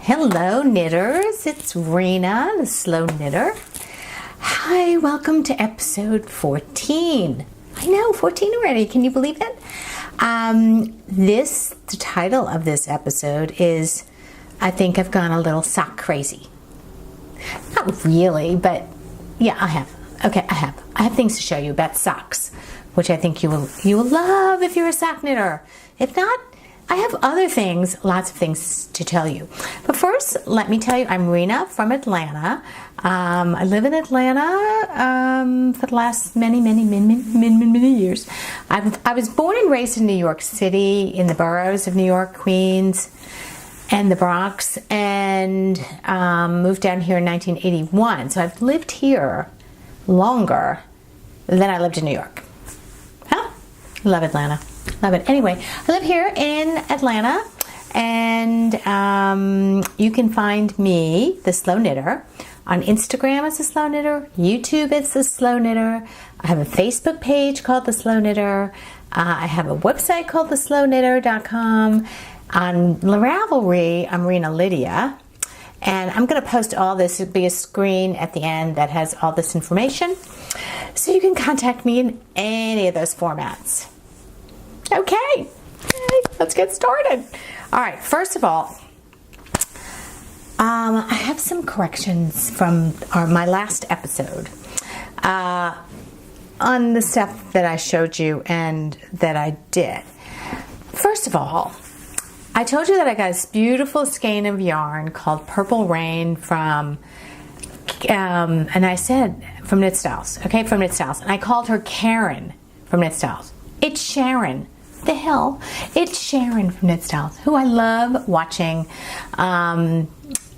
Hello knitters, it's Rena, the Slow Knitter. Hi, welcome to episode 14. I know, 14 already, can you believe it? The title of this episode is, I think I've gone a little sock crazy. Not really, but yeah, I have. Okay, I have. I have things to show you about socks, which I think you will love if you're a sock knitter. If not, I have other things, lots of things to tell you. But first, let me tell you, I'm Rena from Atlanta. I live in Atlanta for the last many years. I was born and raised in New York City, in the boroughs of New York, Queens, and the Bronx, and moved down here in 1981. So I've lived here longer than I lived in New York. Huh? Love Atlanta. Love it. Anyway, I live here in Atlanta, and you can find me, the Slow Knitter, on Instagram as the Slow Knitter, YouTube as the Slow Knitter. I have a Facebook page called the Slow Knitter. I have a website called theslownhitter.com. On Ravelry, I'm Rena Lydia, and I'm going to post all this. It'll be a screen at the end that has all this information, so you can contact me in any of those formats. Okay, let's get started. All right, first of all, I have some corrections from my last episode on the stuff that I showed you and that I did. First of all, I told you that I got this beautiful skein of yarn called Purple Rain from, and I said from Knit Styles, okay, from Knit Styles, and I called her Karen from Knit Styles. It's Sharon. The hell, it's Sharon from Knit Styles, who I love watching on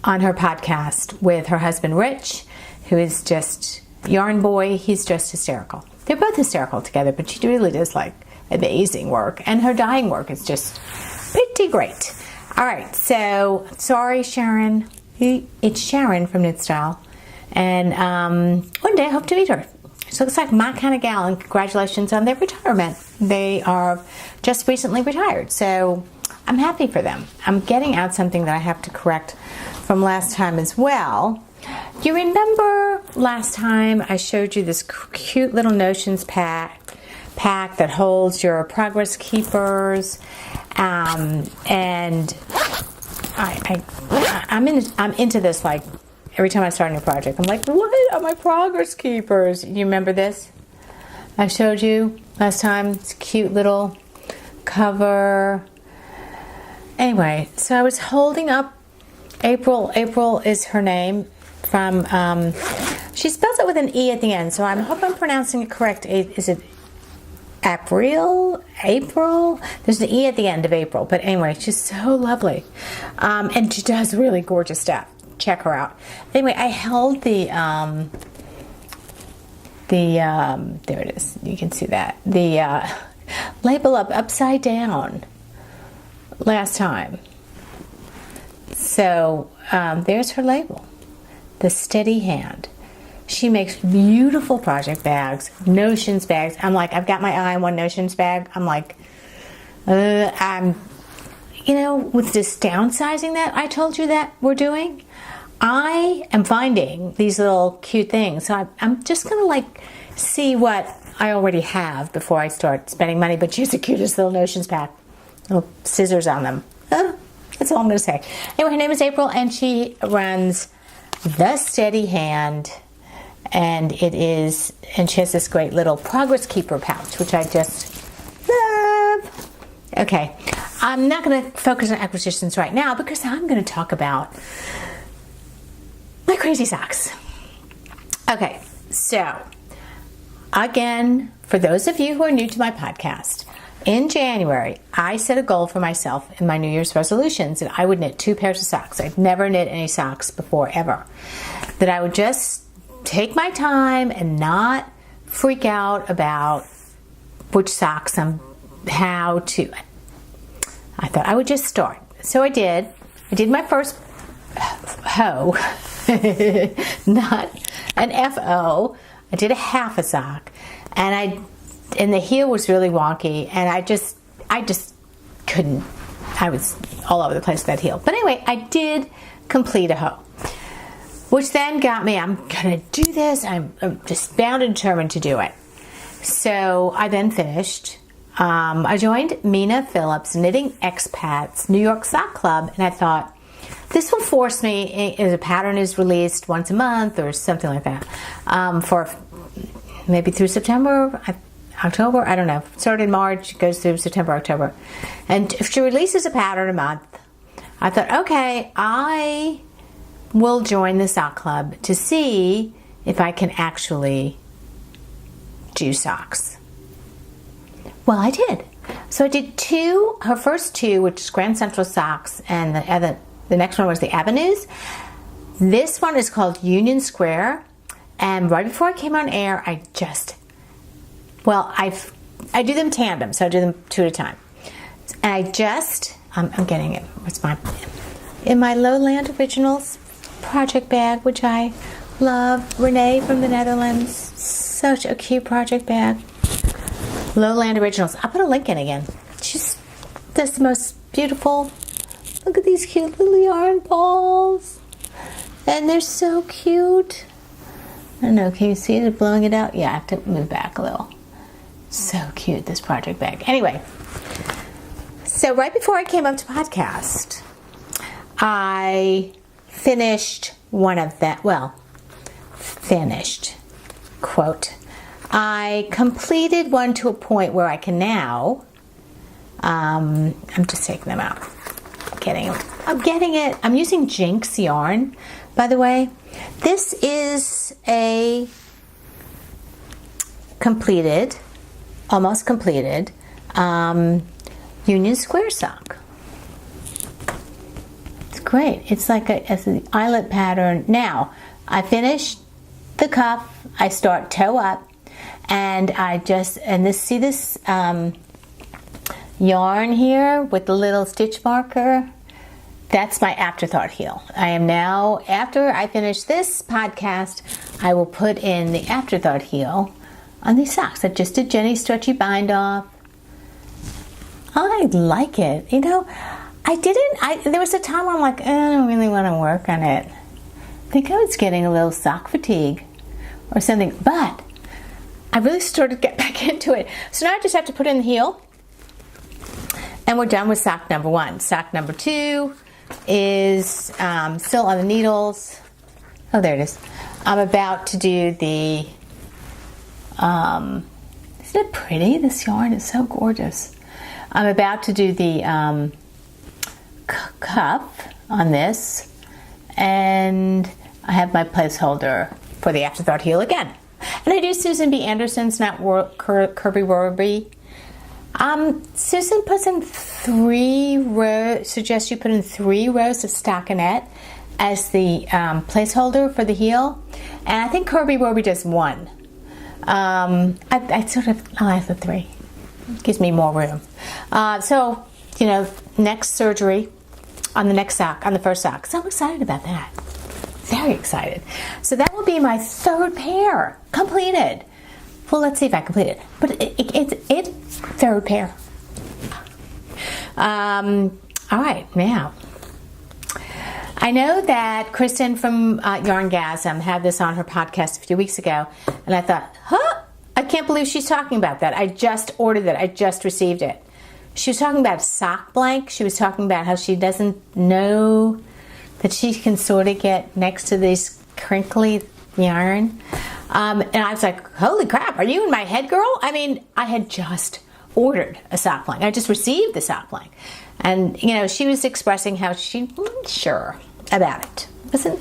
her podcast with her husband Rich, who is just yarn boy. He's just hysterical. They're both hysterical together, but she really does like amazing work, and her dyeing work is just pretty great. All right, so sorry, Sharon. It's Sharon from Knit Style, and one day I hope to meet her. She looks like my kind of gal, and congratulations on their retirement. They are just recently retired, so I'm happy for them. I'm getting out something that I have to correct from last time as well. You remember last time I showed you this cute little notions pack that holds your progress keepers, and I'm into this, like, every time I start a new project, I'm like, what are my progress keepers? You remember this? I showed you last time. It's a cute little cover. Anyway, so I was holding up April. April is her name. From she spells it with an E at the end, so I hope I'm pronouncing it correct. Is it April? There's an E at the end of April, but anyway, she's so lovely, and she does really gorgeous stuff. Check her out. Anyway, I held there it is. You can see that the label upside down last time. So there's her label, the Steady Hand. She makes beautiful project bags, notions bags. I'm like, I've got my eye on one notions bag. I'm like, with this downsizing that I told you that we're doing, I am finding these little cute things. So I'm just going to like see what I already have before I start spending money. But she's the cutest little notions pack. Little scissors on them. That's all I'm going to say. Anyway, her name is April, and she runs The Steady Hand. And she has this great little progress keeper pouch, which I just love. Okay, I'm not going to focus on acquisitions right now because I'm going to talk about my crazy socks. Okay, so again, for those of you who are new to my podcast, in January, I set a goal for myself in my New Year's resolutions that I would knit 2 pairs of socks. I'd never knit any socks before, ever. That I would just take my time and not freak out about which socks I thought I would just start. So I did. I did my first hoe, not an FO. I did a half a sock, and the heel was really wonky, and I just couldn't. I was all over the place with that heel. But anyway, I did complete a hoe. Which then got me, I'm gonna do this. I'm just bound and determined to do it. So I then finished. I joined Mina Phillips Knitting Expats New York Sock Club, and I thought, this will force me, as a pattern is released once a month or something like that, for maybe through September, October, I don't know. Started in March, goes through September, October. And if she releases a pattern a month, I thought, okay, I will join the sock club to see if I can actually do socks. Well, I did. So I did her first two, which is Grand Central Socks, and the next one was the Avenues. This one is called Union Square, and right before I came on air, I do them tandem, so I do them two at a time. And I'm getting it. In my Lowland Originals project bag, which I love. Renee from the Netherlands, such a cute project bag. Lowland Originals. I'll put a link in again. She's just the most beautiful. Look at these cute little yarn balls. And they're so cute. I don't know, can you see it blowing it out? Yeah, I have to move back a little. So cute, this project bag. Anyway, so right before I came up to podcast, I finished one of them. Well, finished, quote. I completed one to a point where I can now, I'm just taking them out. I'm getting it. I'm using Jinx yarn, by the way. This is a almost completed, Union Square sock. It's great. It's like an eyelet pattern. Now, I finished the cuff. I start toe up, and see this yarn here with the little stitch marker. That's my afterthought heel. I am now, after I finish this podcast, I will put in the afterthought heel on these socks. I just did Jenny's stretchy bind off. I like it. You know, there was a time where I'm like, I don't really want to work on it. I think I was getting a little sock fatigue or something, but I really started to get back into it. So now I just have to put in the heel, and we're done with sock number 1. Sock number 2 is still on the needles. Oh, there it is. I'm about to do the, isn't it pretty? This yarn is so gorgeous. I'm about to do the cuff on this, and I have my placeholder for the afterthought heel again. And I do Susan B. Anderson's, not Kirby Worby. Susan puts in 3 rows, suggests you put in 3 rows of stockinette as the placeholder for the heel. And I think Kirby Worby does 1. I like the 3. It gives me more room. So, next surgery on the next sock, on the first sock. So I'm excited about that. Very excited. So that will be my 3rd pair completed. Well, let's see if I complete it. But it's 3rd pair. All right, now. I know that Kristen from Yarngasm had this on her podcast a few weeks ago, and I thought, I can't believe she's talking about that. I just ordered it. I just received it. She was talking about sock blank. She was talking about how she doesn't know that she can sort of get next to this crinkly yarn. And I was like, holy crap, are you in my head, girl? I mean, I had just ordered a sock blank. I just received the sock blank. And, she was expressing how she wasn't sure about it. Wasn't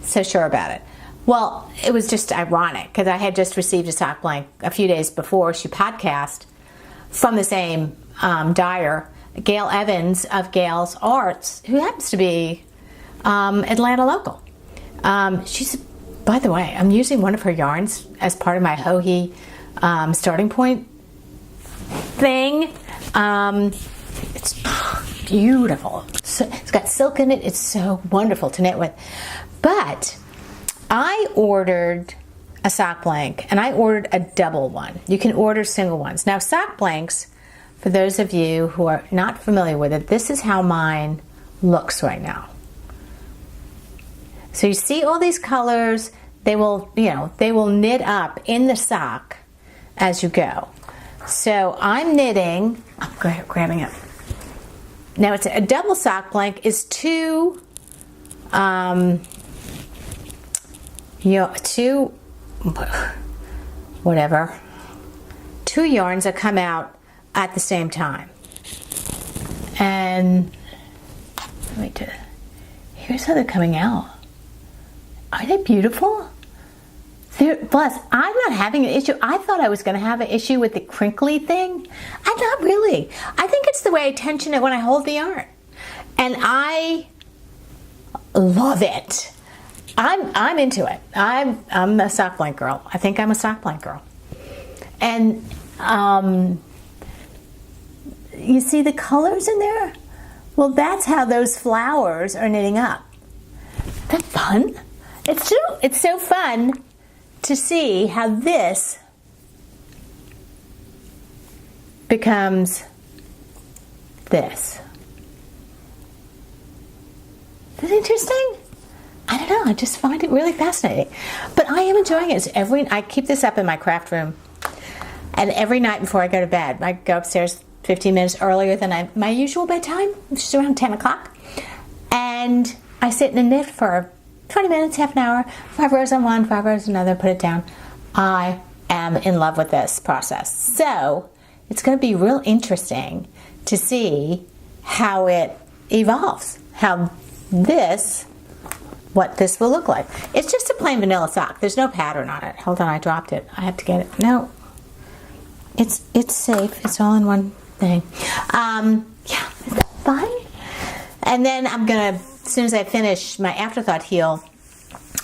so sure about it. Well, it was just ironic because I had just received a sock blank a few days before she podcast from the same dyer, Gail Evans of Gail's Arts, who happens to be Atlanta local. She's, by the way, I'm using one of her yarns as part of my Hohi starting point thing. It's beautiful. So, it's got silk in it. It's so wonderful to knit with. But I ordered a sock blank, and I ordered a double one. You can order single ones. Now, sock blanks, for those of you who are not familiar with it, this is how mine looks right now. So you see all these colors, they will, they will knit up in the sock as you go. So I'm knitting, I'm grabbing it. Now it's a double sock blank is two yarns that come out at the same time. And here's how they're coming out. Are they beautiful? Plus, I'm not having an issue. I thought I was going to have an issue with the crinkly thing. I'm not really. I think it's the way I tension it when I hold the yarn. And I love it. I'm into it. I'm a sock blank girl. I think I'm a sock blank girl. And you see the colors in there? Well, that's how those flowers are knitting up. Isn't that fun? It's so fun to see how this becomes this. Is it interesting? I don't know. I just find it really fascinating. But I am enjoying it. I keep this up in my craft room. And every night before I go to bed, I go upstairs 15 minutes earlier than my usual bedtime, which is around 10 o'clock. And I sit and knit for 20 minutes, half an hour, 5 rows on one, 5 rows on another, put it down. I am in love with this process. So it's going to be real interesting to see how it evolves, what this will look like. It's just a plain vanilla sock. There's no pattern on it. Hold on, I dropped it. I have to get it. No, it's safe. It's all in one thing. Yeah, is that fun? And then I'm gonna, as soon as I finish my afterthought heel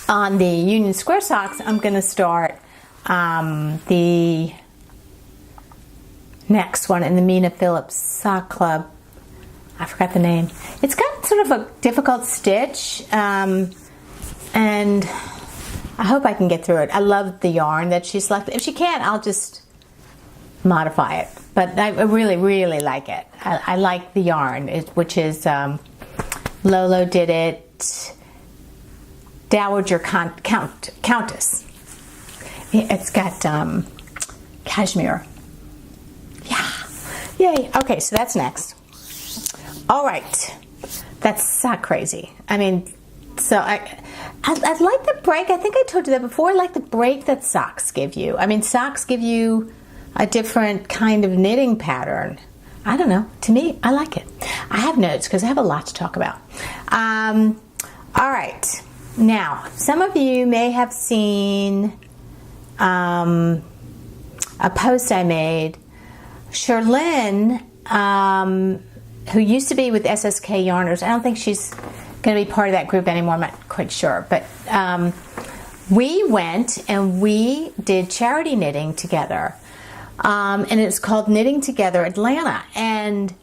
on the Union Square socks, I'm gonna start the next one in the Mina Phillips Sock Club. I forgot the name. It's got sort of a difficult stitch, and I hope I can get through it. I love the yarn that she selected. If she can't, I'll just modify it. But I really, really like it. I like the yarn, which is Lolo did it, Dowager Countess. It's got cashmere. Yeah, yay. Okay, so that's next. All right, that's sock crazy. I mean, so I like the break. I think I told you that before. I like the break that socks give you. I mean, socks give you a different kind of knitting pattern. I don't know. To me, I like it. I have notes because I have a lot to talk about. All right. Now, some of you may have seen a post I made. Sherlyn, who used to be with SSK Yarners, I don't think she's going to be part of that group anymore. I'm not quite sure. But we went and we did charity knitting together. And it's called Knitting Together Atlanta. And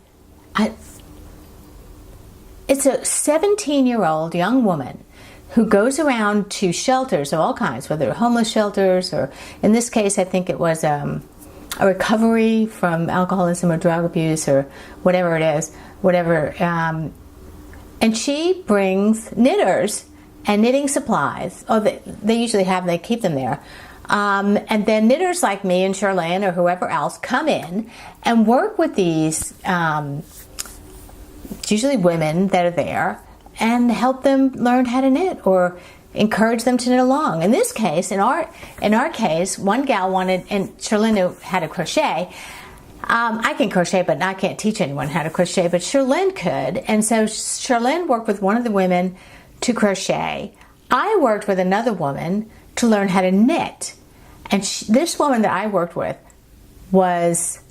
it's a 17-year-old young woman who goes around to shelters of all kinds, whether homeless shelters or, in this case, I think it was a recovery from alcoholism or drug abuse or whatever it is, and she brings knitters and knitting supplies. Oh, they usually have, they keep them there. And then knitters like me and Charlene or whoever else come in and work with these, it's usually women that are there, and help them learn how to knit or encourage them to knit along. In this case, in our case, one gal wanted, and Charlene knew how to crochet. I can crochet, but I can't teach anyone how to crochet, but Charlene could. And so Charlene worked with one of the women to crochet. I worked with another woman to learn how to knit. And this woman that I worked with was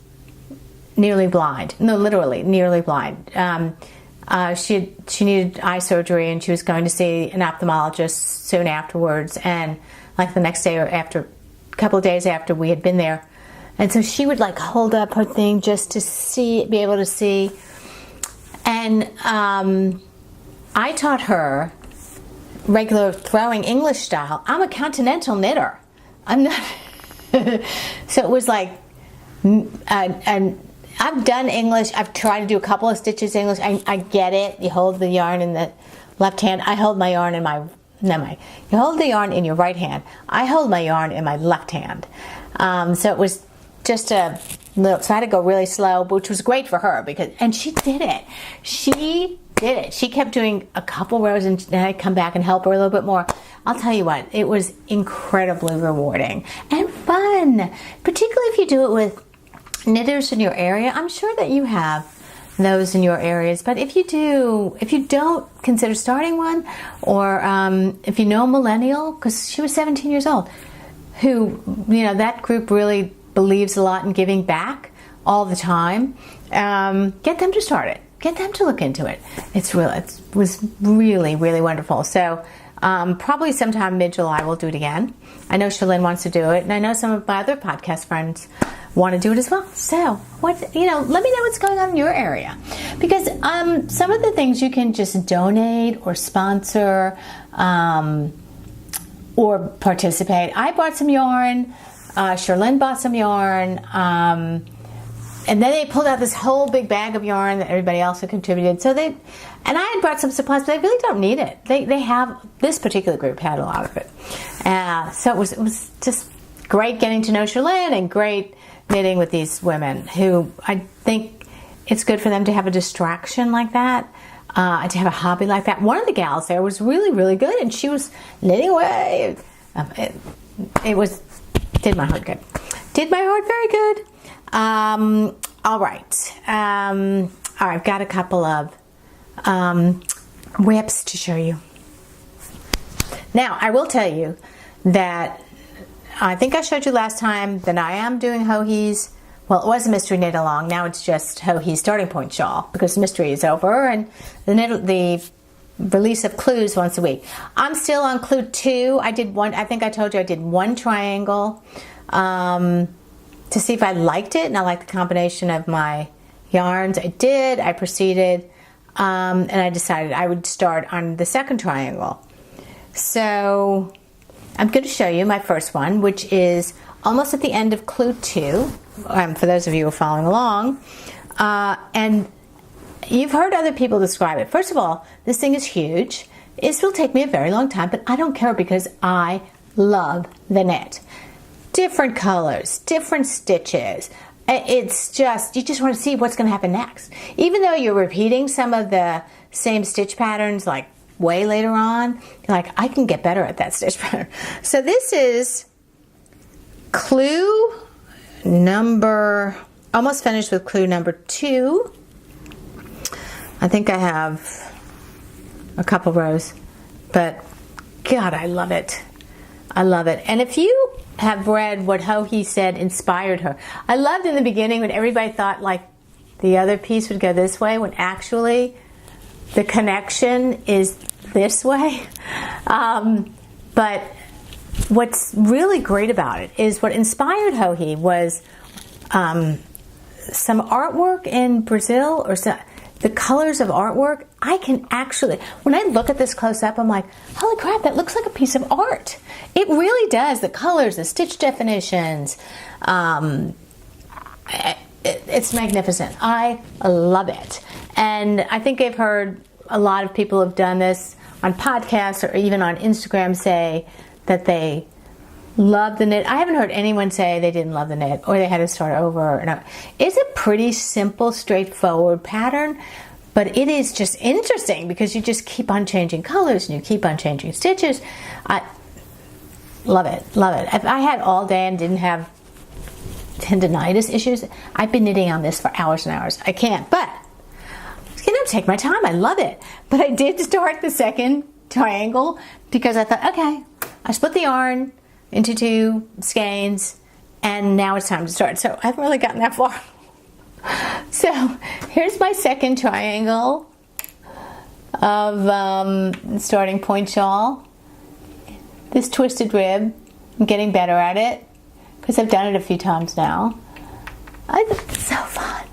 nearly blind. No, literally nearly blind. She needed eye surgery, and she was going to see an ophthalmologist soon afterwards, and like the next day or after, a couple of days after we had been there. And so she would like hold up her thing just to be able to see. And I taught her regular throwing English style. I'm a continental knitter. I'm not. So it was like, I've done English. I've tried to do a couple of stitches English. I get it. You hold the yarn in the left hand. I hold my yarn in my you hold the yarn in your right hand. I hold my yarn in my left hand. So it was just a little, so I had to go really slow, which was great for her and she did it. She did it. She kept doing a couple rows and then I'd come back and help her a little bit more. I'll tell you what, it was incredibly rewarding and fun, particularly if you do it with knitters in your area. I'm sure that you have those in your areas, but if you don't, consider starting one, or if you know a millennial, because she was 17 years old, who, that group really believes a lot in giving back all the time. Get them to start it. Get them to look into it. It was really, really wonderful. So probably sometime mid-July we'll do it again. I know Shalyn wants to do it, and I know some of my other podcast friends want to do it as well. So let me know what's going on in your area, because some of the things you can just donate or sponsor or participate. I bought some yarn. Shalyn bought some yarn. And then they pulled out this whole big bag of yarn that everybody else had contributed. And I had brought some supplies, but they really don't need it. They have, this particular group had a lot of it. So it was just great getting to know Shalyn and great knitting with these women who I think it's good for them to have a distraction like that, and to have a hobby like that. One of the gals there was really, really good, and she was knitting away. Did my heart good. Did my heart very good. All right. I've got a couple of whips to show you. Now, I will tell you that I think I showed you last time that I am doing Joji's. Well, it was a mystery knit along. Now it's just Joji's starting point shawl, because the mystery is over, and the release of clues once a week. I'm still on clue 2. I did one. I think I told you I did one triangle to see if I liked it, and I liked the combination of my yarns. I did. I proceeded, and I decided I would start on the second triangle. So I'm going to show you my first one, which is almost at the end of clue 2, for those of you who are following along. And you've heard other people describe it. First of all, this thing is huge. This will take me a very long time, but I don't care, because I love the knit. Different colors, different stitches. It's just, you just want to see what's going to happen next. Even though you're repeating some of the same stitch patterns, like way later on, you're like, I can get better at that stitch pattern. So this is clue number, almost finished with clue number 2. I think I have a couple rows, but God, I love it. I love it. And if you have read what Joji said inspired her, I loved in the beginning when everybody thought like the other piece would go this way, when actually the connection is this way. But what's really great about it is what inspired Joji was some artwork in Brazil, or the colors of artwork. I can actually, when I look at this close up, I'm like, holy crap, that looks like a piece of art. It really does. The colors, the stitch definitions, it's magnificent. I love it. And I think I've heard a lot of people have done this on podcasts or even on Instagram say that they love the knit. I haven't heard anyone say they didn't love the knit or they had to start over. No. It's a pretty simple, straightforward pattern, but it is just interesting because you just keep on changing colors and you keep on changing stitches. I love it, love it. If I had all day and didn't have tendinitis issues, I've been knitting on this for hours and hours. I can't, but take my time. I love it. But I did start the second triangle because I thought, okay, I split the yarn into 2 skeins and now it's time to start. So I haven't really gotten that far. So here's my second triangle of starting point shawl. This twisted rib, I'm getting better at it because I've done it a few times now. I think it's so fun.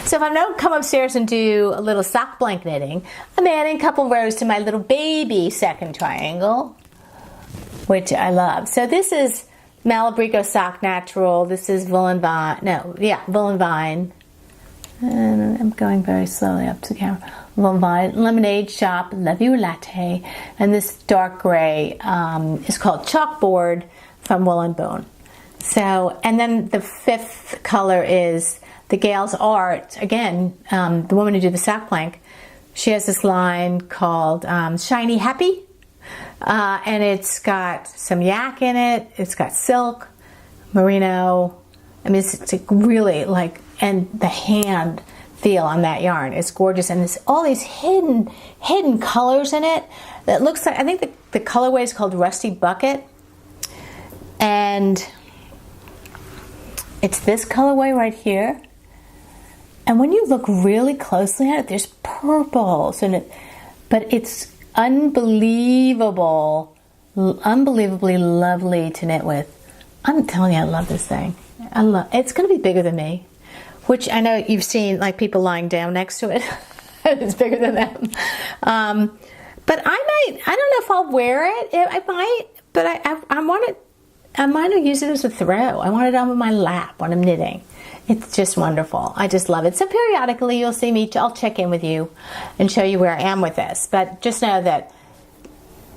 So if I don't come upstairs and do a little sock blank knitting, I'm adding a couple rows to my little baby second triangle, which I love. So this is Malabrigo Sock Natural. This is Wool and Vine. Wool and Vine. And I'm going very slowly up to the camera. Lemonade Shop, Love You Latte. And this dark gray is called Chalkboard from Wool and Bone. So, and then the fifth color is the Gale's Art. Again, the woman who did the sock plank, she has this line called Shiny Happy. And it's got some yak in it. It's got silk, merino. I mean, it's really like, and the hand feel on that yarn is gorgeous. And there's all these hidden colors in it that looks like, I think the colorway is called Rusty Bucket. And it's this colorway right here. And when you look really closely at it, there's purples in it, but it's unbelievably lovely to knit with. I'm telling you, I love this thing. It's going to be bigger than me, which I know you've seen, like people lying down next to it. It's bigger than them. But I don't know if I'll wear it. I might, but I might use it as a throw. I want it on my lap when I'm knitting. It's just wonderful. I just love it. So periodically you'll see me, I'll check in with you and show you where I am with this. But just know that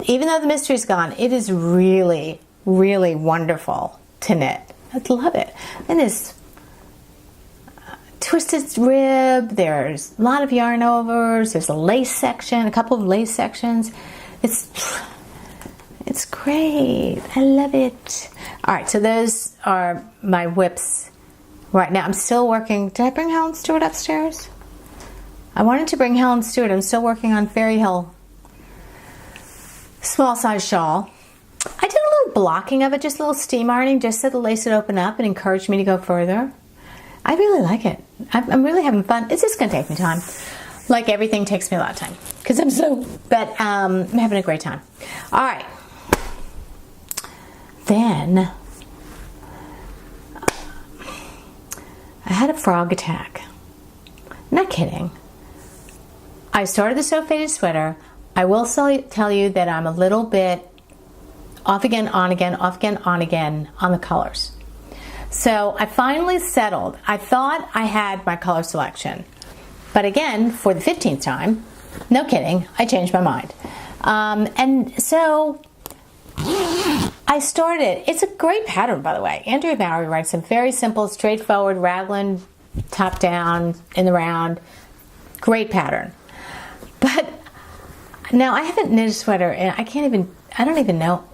even though the mystery's gone, it is really, really wonderful to knit. I love it. And there's twisted rib, there's a lot of yarn overs, there's a lace section, a couple of lace sections. It's great. I love it. All right, so those are my whips. Right now, I'm still working. Did I bring Helen Stewart upstairs? I wanted to bring Helen Stewart. I'm still working on Fairy Hill small size shawl. I did a little blocking of it, just a little steam ironing, just so the lace would open up and encourage me to go further. I really like it. I'm really having fun. It's just going to take me time. Like everything takes me a lot of time. Because but I'm having a great time. All right. Then I had a frog attack. Not kidding. I started the Sew Faded sweater. I will tell you that I'm a little bit off again, on again, off again, on again on the colors. So I finally settled. I thought I had my color selection. But again, for the 15th time, no kidding, I changed my mind. And so I started, it's a great pattern, by the way. Andrea Bowery writes a very simple, straightforward, raglan, top down, in the round. Great pattern. But now I haven't knit a sweater, and I don't even know,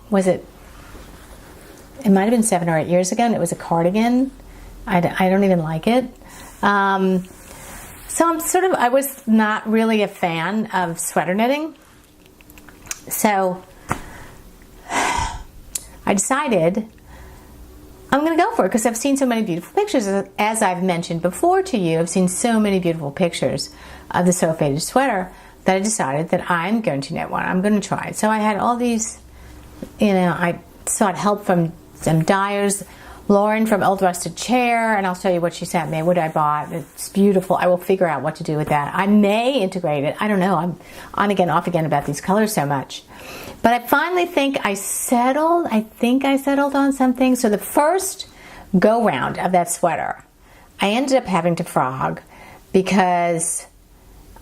it might have been 7 or 8 years ago, and it was a cardigan. I don't even like it. So I was not really a fan of sweater knitting. So I decided I'm going to go for it because I've seen so many beautiful pictures. As I've mentioned before to you, I've seen so many beautiful pictures of the Sew Faded sweater that I decided that I'm going to knit one. I'm going to try it. So I had all these, I sought help from some dyers. Lauren from Old Rusted Chair, and I'll show you what she sent me, what I bought. It's beautiful. I will figure out what to do with that. I may integrate it. I don't know. I'm on again, off again about these colors so much. But I finally think I settled on something. So the first go round of that sweater, I ended up having to frog because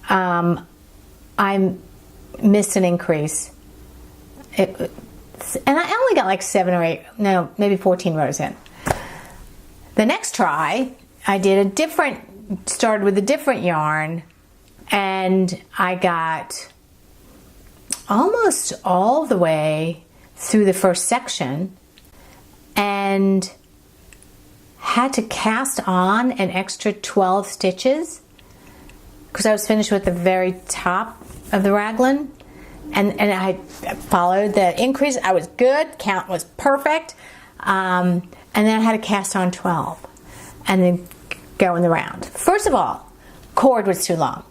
I missed an increase. And I only got like 7 or 8, no, maybe 14 rows in. The next try, I did started with a different yarn, and I got almost all the way through the first section and had to cast on an extra 12 stitches because I was finished with the very top of the raglan. And I followed the increase. I was good. Count was perfect. And then I had to cast on 12 and then go in the round. First of all, cord was too long.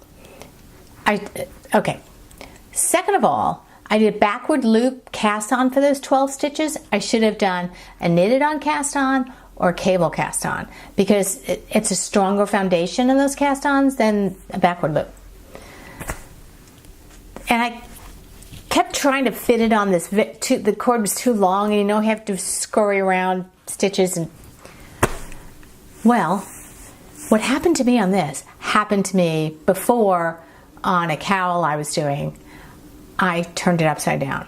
Okay. Second of all, I did a backward loop cast on for those 12 stitches. I should have done a knitted on cast on or a cable cast on because it's a stronger foundation in those cast ons than a backward loop. And I kept trying to fit it on this, the cord was too long, and you have to scurry around stitches. And well, what happened to me on this, happened to me before on a cowl I was doing. I turned it upside down.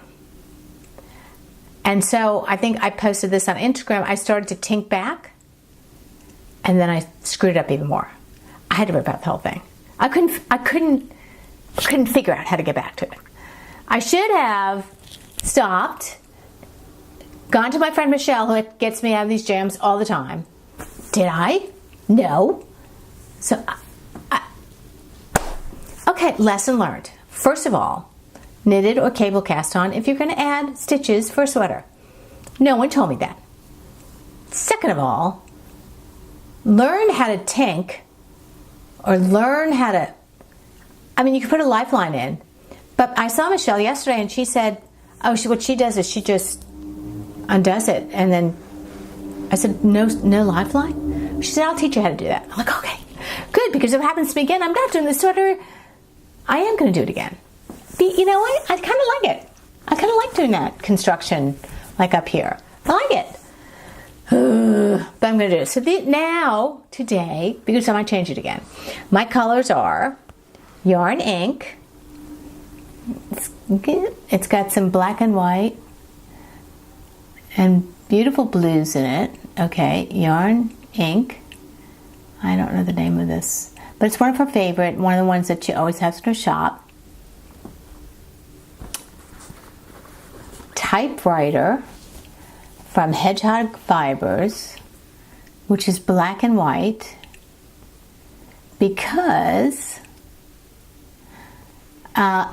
And so I think I posted this on Instagram. I started to tink back, and then I screwed it up even more. I had to rip out the whole thing. I couldn't figure out how to get back to it. I should have stopped, gone to my friend Michelle, who gets me out of these jams all the time. Did I? No. So, okay, lesson learned. First of all, knitted or cable cast on if you're going to add stitches for a sweater. No one told me that. Second of all, learn how to tink, or learn how to, I mean, you can put a lifeline in, but I saw Michelle yesterday and she said, oh, what she does is she just undoes it. And then I said, no lifeline? She said, I'll teach you how to do that. I'm like, okay, good, because if it happens to me again, I'm not doing this sweater. I am going to do it again. You know what? I kind of like it. I kind of like doing that construction, like up here. I like it. But I'm going to do it. So now, today, because I might change it again, my colors are yarn ink. It's got some black and white and beautiful blues in it. Okay, yarn ink. I don't know the name of this, but it's one of her favorite, one of the ones that she always has in her shop. Typewriter from Hedgehog Fibers, which is black and white, because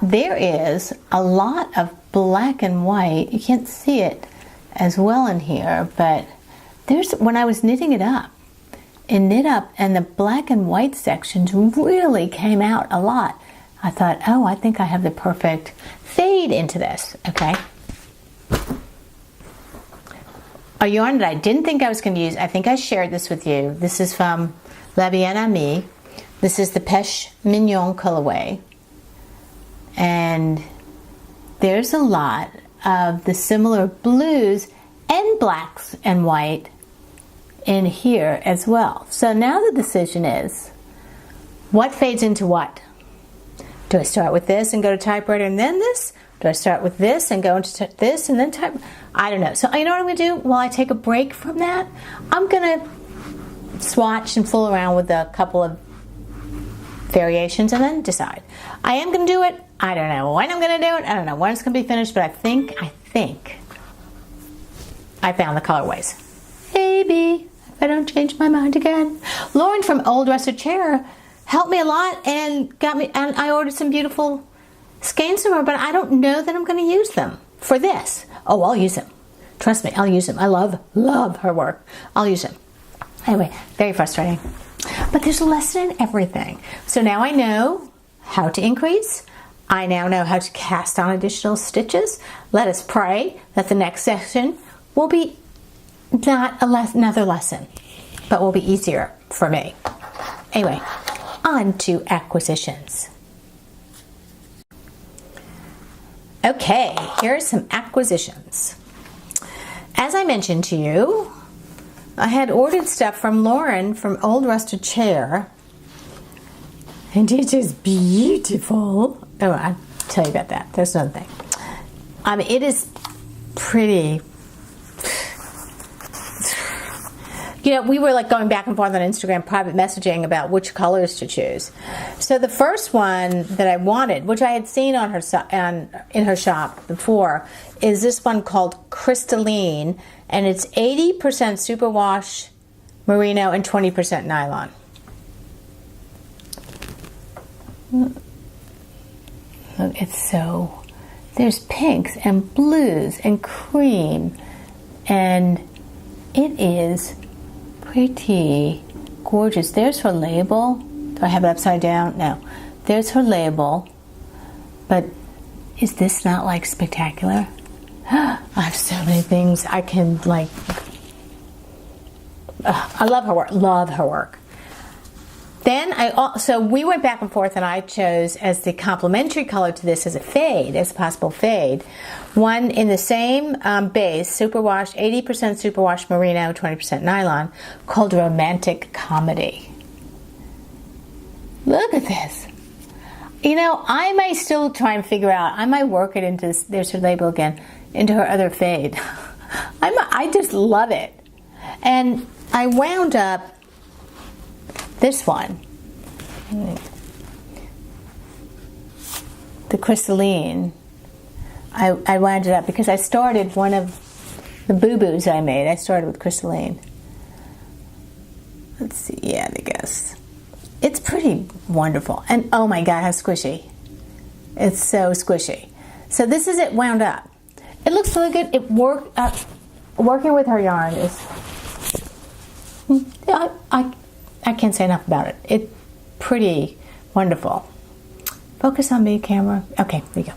there is a lot of black and white. You can't see it as well in here, but there's, when I was knitting it up, in Knit Up, and the black and white sections really came out a lot. I thought, oh, I think I have the perfect fade into this, okay? A yarn that I didn't think I was going to use, I think I shared this with you. This is from La Bien Amie. This is the Pêche Mignon colorway. And there's a lot of the similar blues and blacks and white in here as well. So now the decision is, what fades into what? Do I start with this and go to typewriter and then this? Do I start with this and go into this and then type? I don't know. So you know what I'm going to do? While I take a break from that, I'm going to swatch and fool around with a couple of variations and then decide. I am going to do it. I don't know when I'm going to do it. I don't know when it's going to be finished, but I think I found the colorways. Maybe if I don't change my mind again. Lauren from Old Rusted Chair helped me a lot and got me, and I ordered some beautiful skeins from her, but I don't know that I'm going to use them for this. Oh, I'll use them. Trust me, I'll use them. I love her work. I'll use them. Anyway, very frustrating. But there's a lesson in everything. So now I know how to increase. I now know how to cast on additional stitches. Let us pray that the next session will be not another lesson, but will be easier for me. Anyway, on to acquisitions. Okay, here are some acquisitions. As I mentioned to you, I had ordered stuff from Lauren from Old Rusted Chair, and it is beautiful. Oh, I'll tell you about that. There's another thing. It is pretty. You know, we were like going back and forth on Instagram private messaging about which colors to choose. So the first one that I wanted, which I had seen on her in her shop before, is this one called Crystalline, and it's 80% superwash merino and 20% nylon. Look, it's so, there's pinks and blues and cream, and it is pretty gorgeous. There's her label. Do I have it upside down? No. There's her label. But is this not like spectacular? I have so many things I can like. I love her work. Love her work. Then so we went back and forth, and I chose as the complementary color to this as a fade, as a possible fade, one in the same base, superwash, 80% superwash merino, 20% nylon, called Romantic Comedy. Look at this. You know, I might still try and figure out, I might work it into, there's her label again, into her other fade. I just love it. And I wound up this one, the crystalline. I wound it up because I started one of the boo-boos I made. I started with crystalline. Let's see, yeah, I guess. It's pretty wonderful. And oh my God, how squishy. It's so squishy. So this is it wound up. It looks really good. It worked. Working with her yarn is, I can't say enough about it. It's pretty wonderful. Focus on me, camera. Okay, there you go.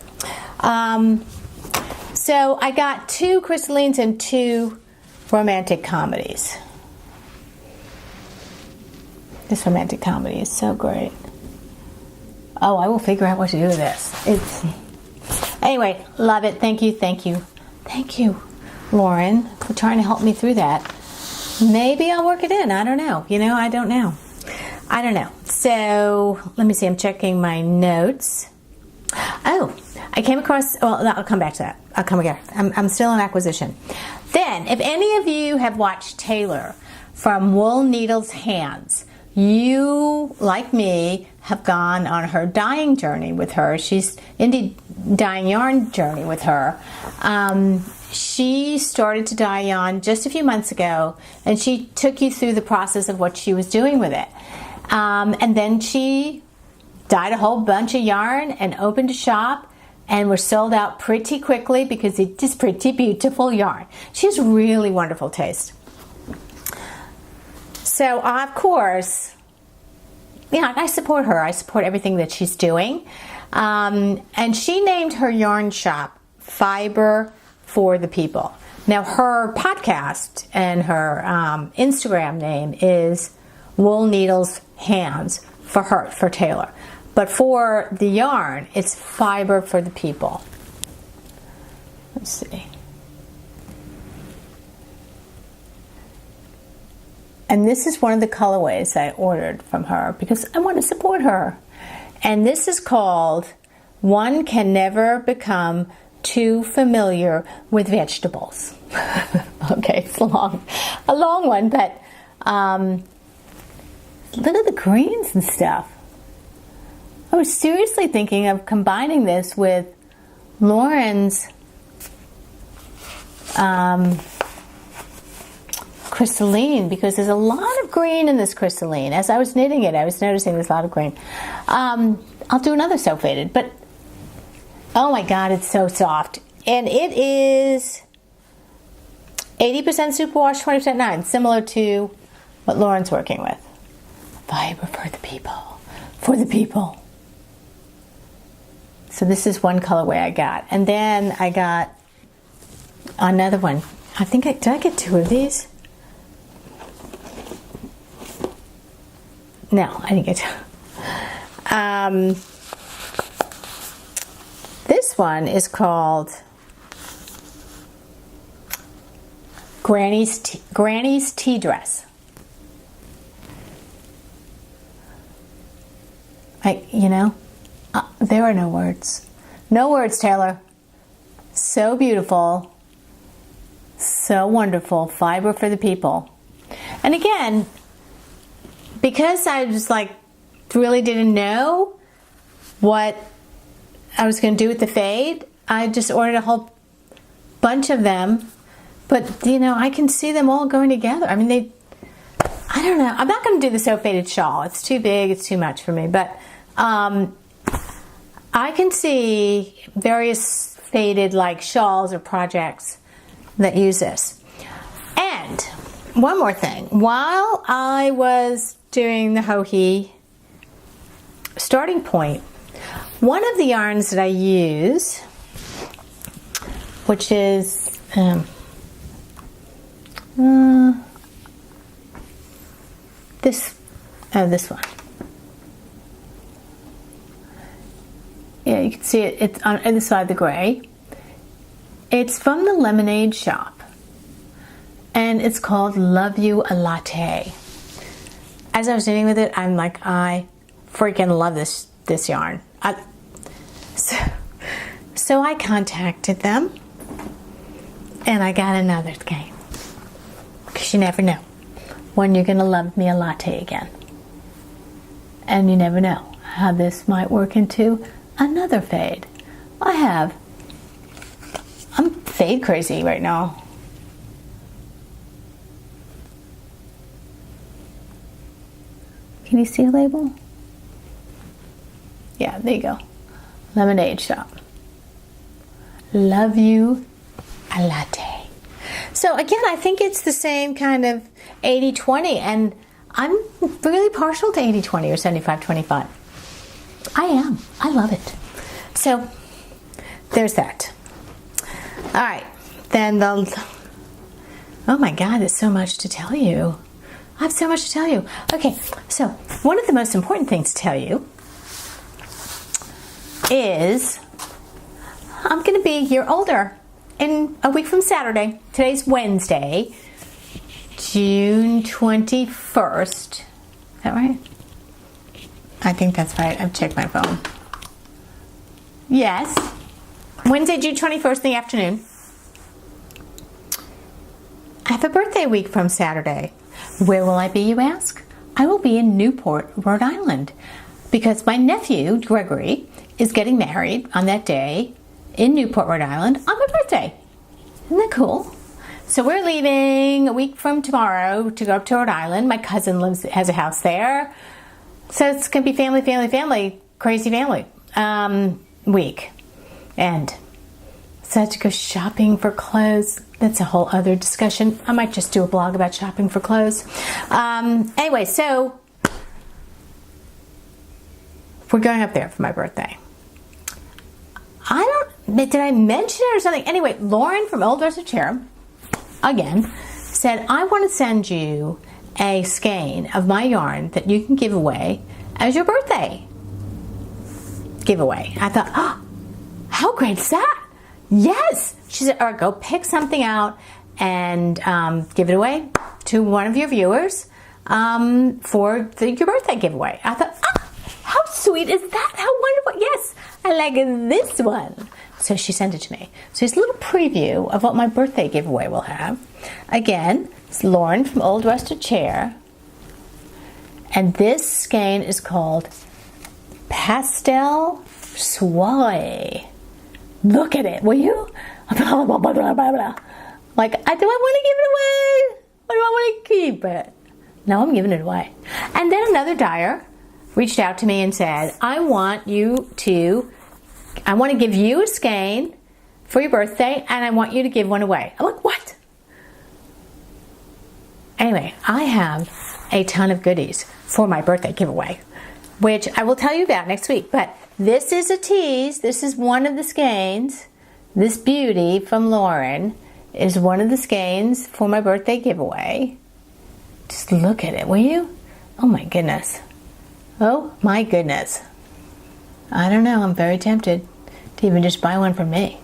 So I got 2 crystallines and 2 romantic comedies. This romantic comedy is so great. Oh, I will figure out what to do with this. Anyway, love it. Thank you, thank you. Thank you, Lauren, for trying to help me through that. Maybe I'll work it in. I don't know. You know, I don't know. I don't know. So, let me see. I'm checking my notes. Oh, I came across, well, I'll come back to that. I'll come again. I'm still in acquisition. Then, if any of you have watched Taylor from Wool Needles Hands, you, like me, have gone on her dyeing journey with her. She's indie dyeing yarn journey with her. She started to dye yarn just a few months ago, and she took you through the process of what she was doing with it. And then she dyed a whole bunch of yarn and opened a shop, and were sold out pretty quickly because it is pretty beautiful yarn. She has really wonderful taste. So, of course, yeah, I support her. I support everything that she's doing. And she named her yarn shop Fiber for the People. Now, her podcast and her Instagram name is Wool Needles Hands for her, for Taylor. But for the yarn, it's Fiber for the People. Let's see. And this is one of the colorways I ordered from her because I want to support her. And this is called One Can Never Become Too Familiar with Vegetables. Okay, it's a long one, but look at the greens and stuff. I was seriously thinking of combining this with Lauren's crystalline, because there's a lot of green in this crystalline. As I was knitting it, I was noticing there's a lot of green. I'll do another so faded, but oh my God, it's so soft. And it is 80% superwash, 20% nylon, similar to what Lauren's working with. Fiber for the people. For the people. So this is one colorway I got. And then I got another one. I think did I get 2 of these? No, I didn't get 2. This one is called Granny's Tea Dress. There are no words. No words, Taylor. So beautiful. So wonderful. Fiber for the people. And again, because I just really didn't know what I was going to do with the fade, I just ordered a whole bunch of them. But, I can see them all going together. I mean, I don't know. I'm not going to do the so faded shawl. It's too big. It's too much for me. But I can see various faded shawls or projects that use this. And one more thing. While I was doing the Hohi starting point, one of the yarns that I use, which is this one. Yeah, you can see it. It's on either side of the gray. It's from the Lemonade Shop, and it's called Love You a Latte. As I was knitting with it, I'm like, I freaking love this yarn. So I contacted them, and I got another skein. Because you never know when you're going to love me a latte again. And you never know how this might work into another fade. I'm fade crazy right now. Can you see a label? Yeah, there you go. Lemonade Shop. Love you a latte. So again, I think it's the same kind of 80-20, and I'm really partial to 80-20 or 75-25. I am. I love it. So there's that. All right. Then oh my God, there's so much to tell you. I have so much to tell you. Okay, so one of the most important things to tell you is I'm going to be a year older in a week from Saturday. Today's Wednesday, June 21st. Is that right? I think that's right. I've checked my phone. Yes. Wednesday, June 21st in the afternoon. I have a birthday week from Saturday. Where will I be, you ask? I will be in Newport, Rhode Island, because my nephew, Gregory, is getting married on that day in Newport, Rhode Island on my birthday. Isn't that cool? So we're leaving a week from tomorrow to go up to Rhode Island. My cousin has a house there. So it's going to be family, crazy family week. And so I have to go shopping for clothes. That's a whole other discussion. I might just do a blog about shopping for clothes. Anyway, so we're going up there for my birthday. Did I mention it or something? Anyway, Lauren from Old Dresser Chair, again, said, I want to send you a skein of my yarn that you can give away as your birthday giveaway. I thought, oh, how great is that? Yes. She said, all right, go pick something out and give it away to one of your viewers for your birthday giveaway. I thought, how sweet is that? How wonderful. Yes, I like this one. So she sent it to me. So it's a little preview of what my birthday giveaway will have. Again, it's Lauren from Old Rusted Chair. And this skein is called Pastel Soie. Look at it, will you? Blah, blah, blah, blah, blah, blah. Like, do I want to give it away? Or do I want to keep it? No, I'm giving it away. And then another dyer reached out to me and said, I want to give you a skein for your birthday, and I want you to give one away. I'm like, what? Anyway, I have a ton of goodies for my birthday giveaway, which I will tell you about next week. But this is a tease. This is one of the skeins. This beauty from Lauren is one of the skeins for my birthday giveaway. Just look at it, will you? Oh my goodness. Oh my goodness. I don't know. I'm very tempted to even just buy one for me.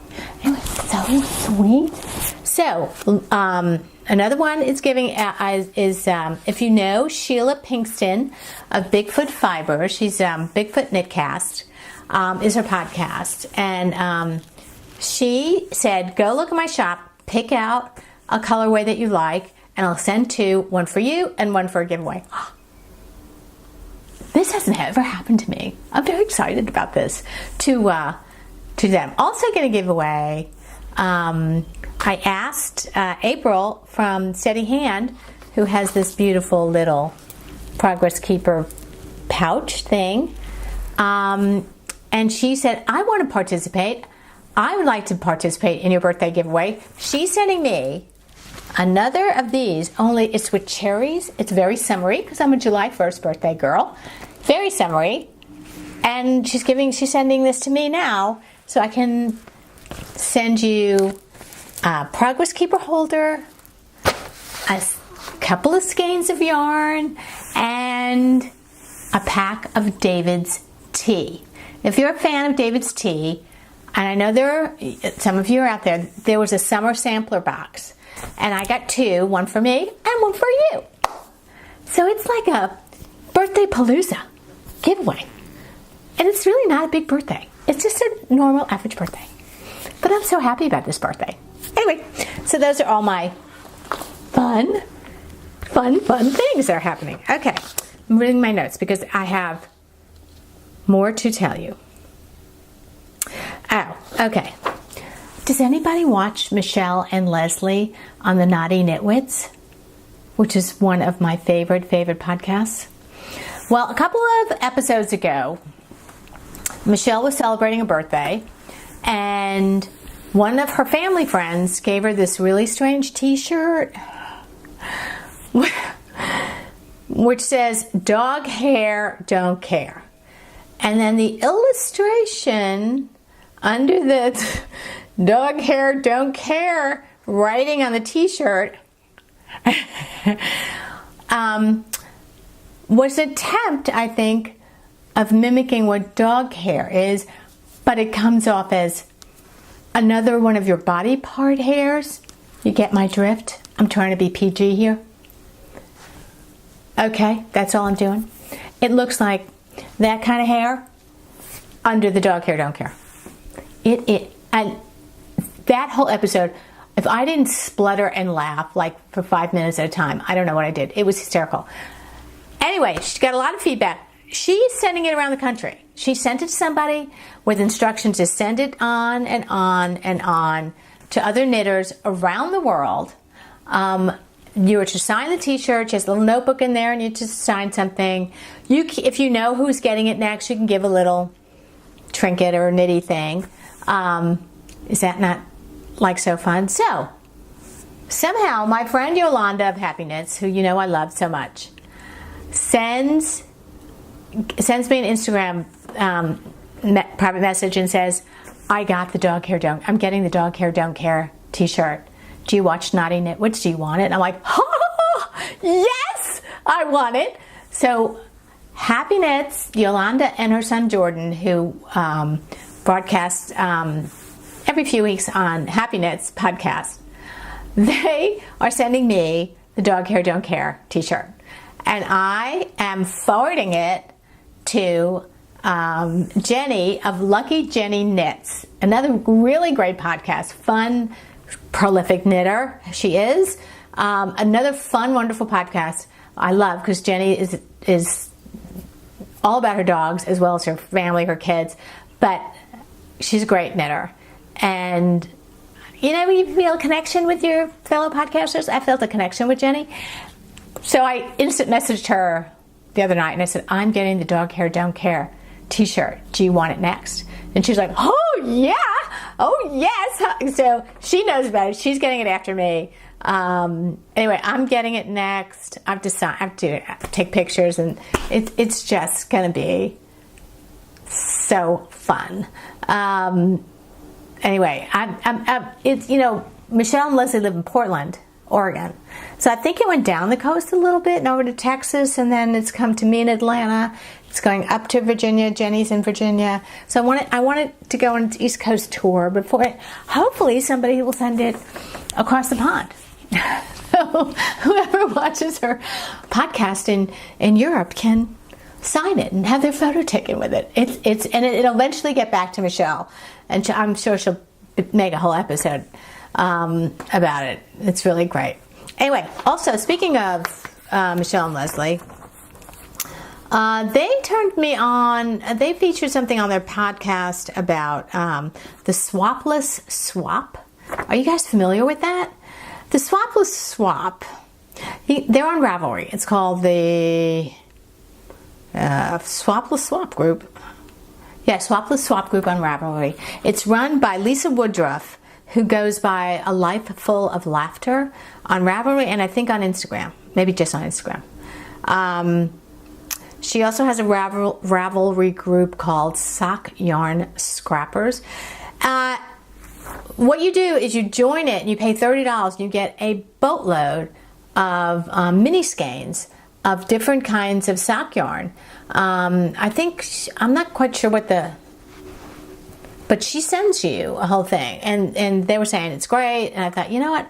Anyway, so sweet. So, another one is giving if you know Sheila Pinkston of Bigfoot Fiber, she's Bigfoot Knitcast, is her podcast, and she said, go look at my shop, pick out a colorway that you like, and I'll send two, one for you and one for a giveaway. This hasn't ever happened to me. I'm very excited about this to them. Also going to give away. I asked April from Steady Hand, who has this beautiful little Progress Keeper pouch thing, and she said, I want to participate. I would like to participate in your birthday giveaway. She's sending me another of these, only it's with cherries. It's very summery because I'm a July 1st birthday girl. Very summery. And she's sending this to me now so I can send you a Progress Keeper holder, a couple of skeins of yarn, and a pack of David's tea. If you're a fan of David's tea, and I know some of you are out there, there was a summer sampler box. And I got two, one for me and one for you. So it's like a birthday palooza. giveaway. And it's really not a big birthday. It's just a normal average birthday. But I'm so happy about this birthday. Anyway, so those are all my fun things that are happening. Okay, I'm reading my notes because I have more to tell you. Oh, okay. Does anybody watch Michelle and Leslie on the Naughty Nitwits, which is one of my favorite podcasts? Well, a couple of episodes ago, Michelle was celebrating a birthday, and one of her family friends gave her this really strange t-shirt which says, "Dog hair, don't care." And then the illustration under the "Dog hair, don't care" writing on the t-shirt was an attempt, I think, of mimicking what dog hair is, but it comes off as another one of your body part hairs. You get my drift? I'm trying to be PG here. Okay, that's all I'm doing. It looks like that kind of hair under the dog hair, don't care. And that whole episode, if I didn't splutter and laugh like for 5 minutes at a time, I don't know what I did. It was hysterical. Anyway, she got a lot of feedback. She's sending it around the country. She sent it to somebody with instructions to send it on and on and on to other knitters around the world. You were to sign the t-shirt. She has a little notebook in there and you just sign something. If you know who's getting it next, you can give a little trinket or nitty thing. Is that not like so fun? So, somehow my friend Yolanda of Happy Knits, who you know I love so much, sends me an Instagram private message and says, "I got the dog hair don't. I'm getting the dog hair don't care t-shirt. Do you watch Naughty Nitwits? Do you want it?" And I'm like, "Oh, yes, I want it." So Happy Knits, Yolanda and her son Jordan, who broadcasts every few weeks on Happy Knits podcast, they are sending me the dog hair don't care t-shirt. And I am forwarding it to Jenny of Lucky Jenny Knits, another really great podcast, fun, prolific knitter she is. Another fun, wonderful podcast I love because Jenny is all about her dogs as well as her family, her kids, but she's a great knitter. And you know, you feel a connection with your fellow podcasters. I felt a connection with Jenny. So I instant messaged her the other night and I said, "I'm getting the dog hair don't care t-shirt. Do you want it next?" And she's like, "Oh yeah, oh yes." So she knows about it. She's getting it after me. Anyway, I'm getting it next. I have to take pictures and it's just going to be so fun. Anyway, it's, you know, Michelle and Leslie live in Portland, Oregon. So I think it went down the coast a little bit and over to Texas, and then it's come to me in Atlanta. It's going up to Virginia. Jenny's in Virginia. So I wanted to go on an East Coast tour before it. Hopefully somebody will send it across the pond. So whoever watches her podcast in Europe can sign it and have their photo taken with it. It'll eventually get back to Michelle, and I'm sure she'll make a whole episode about it. It's really great. Anyway, also speaking of Michelle and Leslie, they turned me on. They featured something on their podcast about the swapless swap. Are you guys familiar with that? The swapless swap. They're on Ravelry. It's called the Swapless Swap Group. Yeah, Swapless Swap Group on Ravelry. It's run by Lisa Woodruff, who goes by A Life Full of Laughter on Ravelry and I think on Instagram. Maybe just on Instagram. She also has a Ravelry group called Sock Yarn Scrappers. What you do is you join it and you pay $30 and you get a boatload of mini skeins of different kinds of sock yarn. I think, I'm not quite sure but she sends you a whole thing. And they were saying it's great. And I thought, you know what?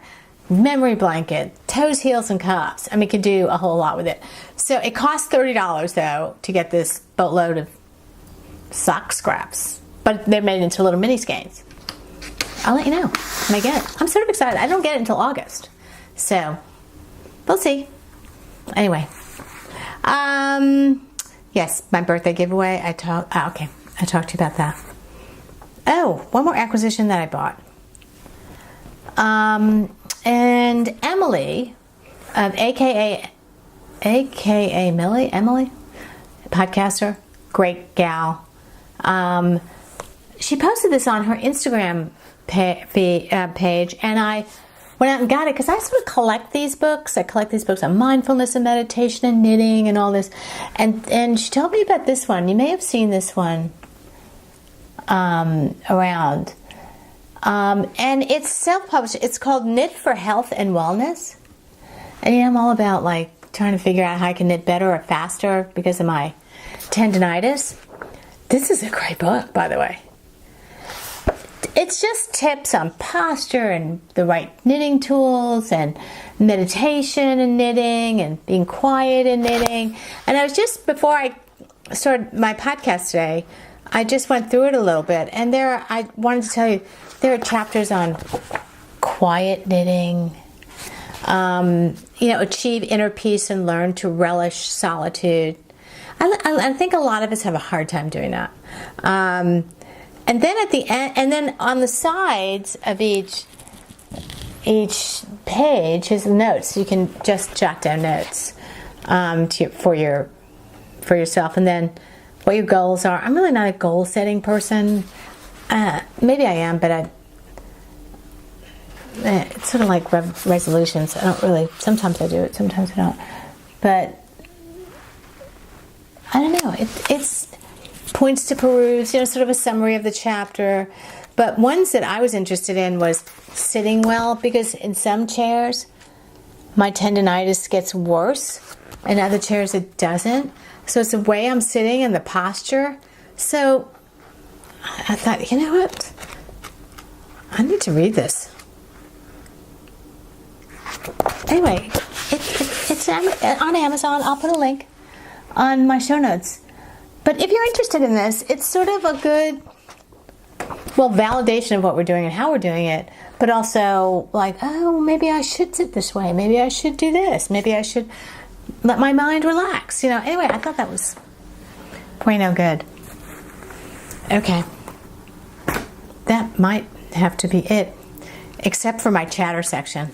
memory blanket, toes, heels, and cuffs. I mean, you can do a whole lot with it. So it costs $30 though to get this boatload of sock scraps, but they're made into little mini skeins. I'll let you know when I get it. I'm sort of excited. I don't get it until August, so we'll see. Anyway, yes, my birthday giveaway. Okay, I talked to you about that. Oh, one more acquisition that I bought. And Emily, AKA Emily, podcaster, great gal. She posted this on her Instagram page, and I went out and got it because I sort of collect these books. I collect these books on mindfulness and meditation and knitting and all this. And she told me about this one. You may have seen this one around. And it's self-published. It's called Knit for Health and Wellness. And I'm all about like trying to figure out how I can knit better or faster because of my tendinitis. This is a great book, by the way. It's just tips on posture and the right knitting tools and meditation and knitting and being quiet and knitting. And I was just, before I started my podcast today, I just went through it a little bit. And I wanted to tell you, there are chapters on quiet knitting, achieve inner peace and learn to relish solitude. I think a lot of us have a hard time doing that. And then at the end, and then on the sides of each page is notes. You can just jot down notes for yourself, and then what your goals are. I'm really not a goal setting person. Maybe I am, but it's sort of like resolutions. I don't really. Sometimes I do it, sometimes I don't. But I don't know. It's points to peruse, sort of a summary of the chapter. But ones that I was interested in was sitting well, because in some chairs my tendinitis gets worse, in other chairs it doesn't. So it's the way I'm sitting and the posture. So I thought, you know what? I need to read this. Anyway, it's on Amazon. I'll put a link on my show notes. But if you're interested in this, it's sort of a good, validation of what we're doing and how we're doing it, but also like, oh, maybe I should sit this way. Maybe I should do this. Maybe I should let my mind relax. Anyway, I thought that was no good. Okay. That might have to be it, except for my chatter section.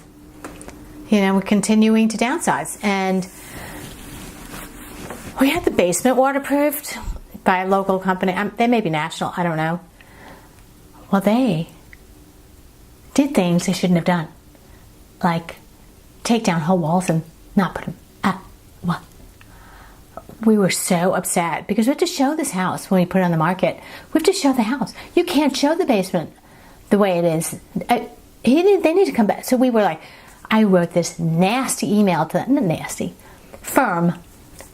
We're continuing to downsize, and we had the basement waterproofed by a local company. They may be national, I don't know. Well, they did things they shouldn't have done, like take down whole walls and not put them up. What? We were so upset because we have to show this house when we put it on the market. We have to show the house. You can't show the basement the way it is. They need to come back. So we were like, I wrote this nasty email to them. Not nasty, firm.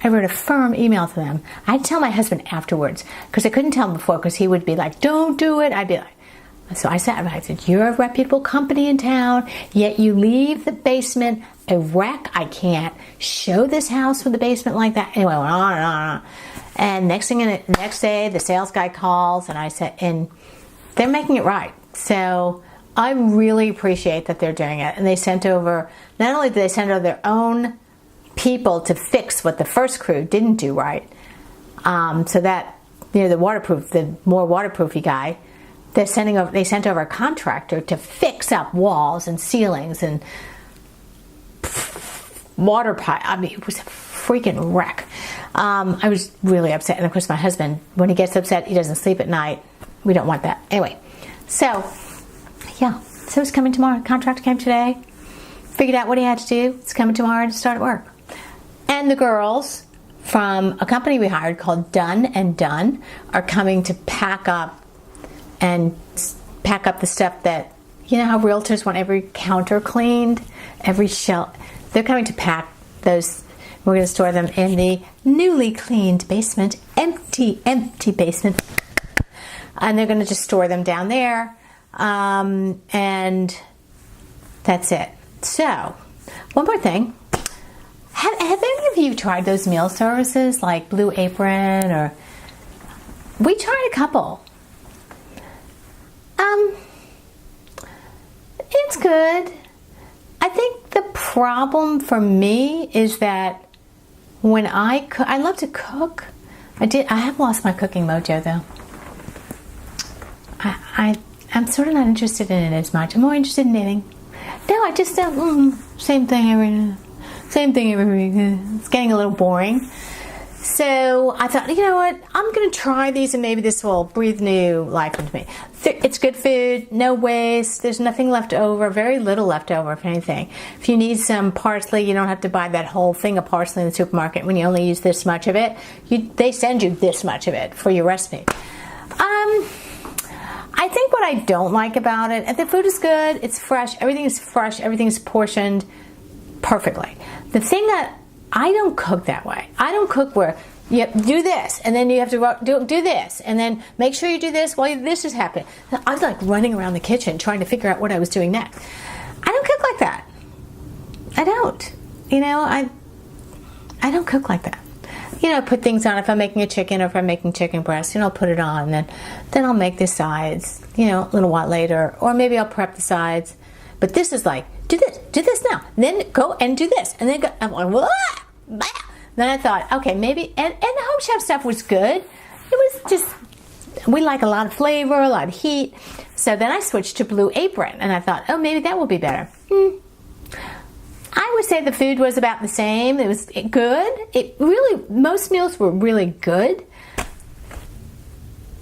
I wrote a firm email to them. I'd tell my husband afterwards, because I couldn't tell him before, because he would be like, don't do it. I'd be like, so I said, you're a reputable company in town, yet you leave the basement a wreck. I can't show this house with the basement like that. Anyway, I went on and on and on. And next day, the sales guy calls, and I said, and they're making it right. So I really appreciate that they're doing it. And they sent over, not only did they send over their own people to fix what the first crew didn't do right, so that the more waterproofy guy, they sent over a contractor to fix up walls and ceilings and water pipe. I mean, it was a freaking wreck. I was really upset, and of course my husband, when he gets upset, he doesn't sleep at night. We don't want that. Anyway, so it's coming tomorrow. The contractor came today, figured out what he had to do. It's coming tomorrow to start work. And the girls from a company we hired called Done and Done are coming to pack up the stuff that, how realtors want every counter cleaned, every shelf. They're coming to pack those. We're going to store them in the newly cleaned basement, empty basement. And they're going to just store them down there. And that's it. So, one more thing. Have any of you tried those meal services like Blue Apron or... We tried a couple. It's good. I think the problem for me is that when I cook, I love to cook. I have lost my cooking mojo though. I'm sort of not interested in it as much. I'm more interested in knitting. No, I just don't. Same thing every week. It's getting a little boring. So I thought, you know what? I'm going to try these and maybe this will breathe new life into me. It's good food, no waste. There's nothing left over, very little left over, if anything. If you need some parsley, you don't have to buy that whole thing of parsley in the supermarket when you only use this much of it. They send you this much of it for your recipe. I think what I don't like about it, the food is good, it's fresh, everything is portioned perfectly. The thing that I don't cook that way. I don't cook where you do this, and then you have to do this, and then make sure you do this while this is happening. I was like running around the kitchen trying to figure out what I was doing next. I don't cook like that. I don't. I don't cook like that. I put things on if I'm making a chicken or if I'm making chicken breast. I'll put it on, and then I'll make the sides. A little while later, or maybe I'll prep the sides. But this is like, do this now, then go and do this, and then go. I'm like, what? Then I thought, okay, maybe, and the Home Chef stuff was good. It was just, we like a lot of flavor, a lot of heat. So then I switched to Blue Apron, and I thought, oh, maybe that will be better. I would say the food was about the same. It was good. Most meals were really good.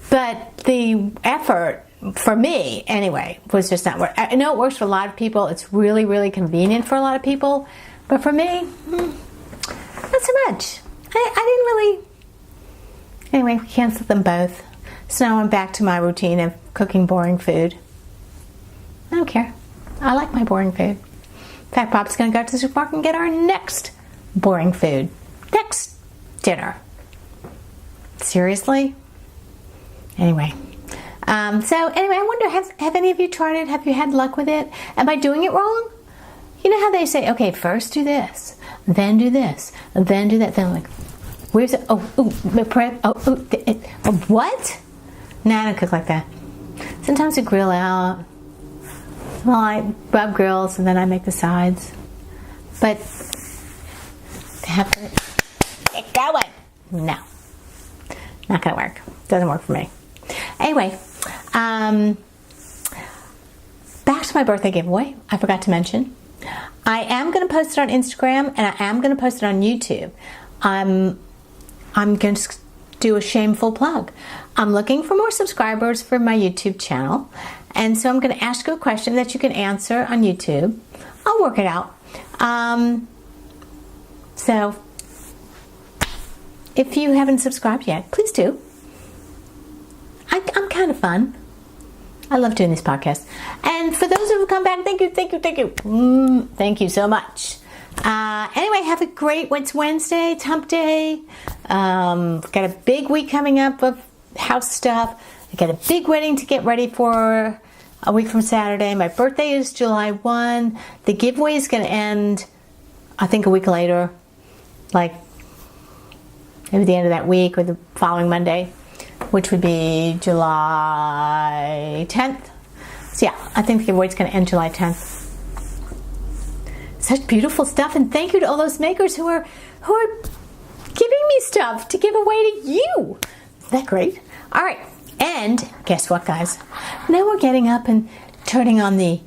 But the effort, for me anyway, was just not work. I know it works for a lot of people. It's really, really convenient for a lot of people. But for me, not so much. I didn't really... Anyway, we canceled them both. So now I'm back to my routine of cooking boring food. I don't care. I like my boring food. In fact, Bob's going to go to the supermarket and get our next boring food. Next dinner. Seriously? Anyway. I wonder, have any of you tried it? Have you had luck with it? Am I doing it wrong? You know how they say, okay, first do this, then do this, and then do that. Then I'm like, where's it? What? No, I don't cook like that. Sometimes I grill out. Well, I rub grills and then I make the sides. But have to get going. No. Not gonna work. Doesn't work for me. Anyway, back to my birthday giveaway. I forgot to mention. I am going to post it on Instagram and I am going to post it on YouTube. I'm going to do a shameful plug. I'm looking for more subscribers for my YouTube channel. And so I'm going to ask you a question that you can answer on YouTube. I'll work it out. So if you haven't subscribed yet, please do. I'm kind of fun. I love doing this podcast. And for those who have come back, thank you. Thank you so much. Anyway, have a great Wednesday, it's hump day. Got a big week coming up of house stuff. I got a big wedding to get ready for a week from Saturday. My birthday is July 1. The giveaway is going to end, I think, a week later. Like maybe the end of that week or the following Monday, which would be July 10th. So yeah, I think the giveaway is going to end July 10th. Such beautiful stuff, and thank you to all those makers who are giving me stuff to give away to you. Isn't that great? All right, and guess what, guys? Now we're getting up and turning on the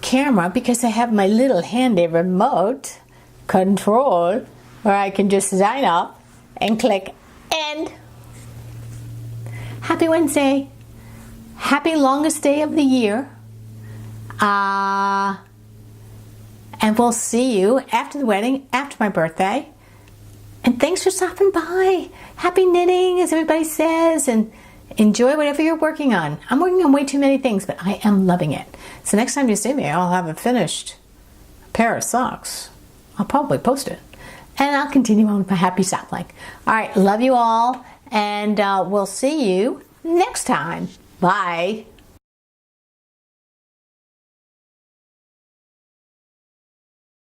camera because I have my little handy remote control where I can just sign up and click end. Happy Wednesday. Happy longest day of the year. And we'll see you after the wedding, after my birthday. And thanks for stopping by. Happy knitting, as everybody says, and enjoy whatever you're working on. I'm working on way too many things, but I am loving it. So next time you see me, I'll have a finished pair of socks. I'll probably post it. And I'll continue on with my happy sock like. All right, love you all, and we'll see you next time. Bye.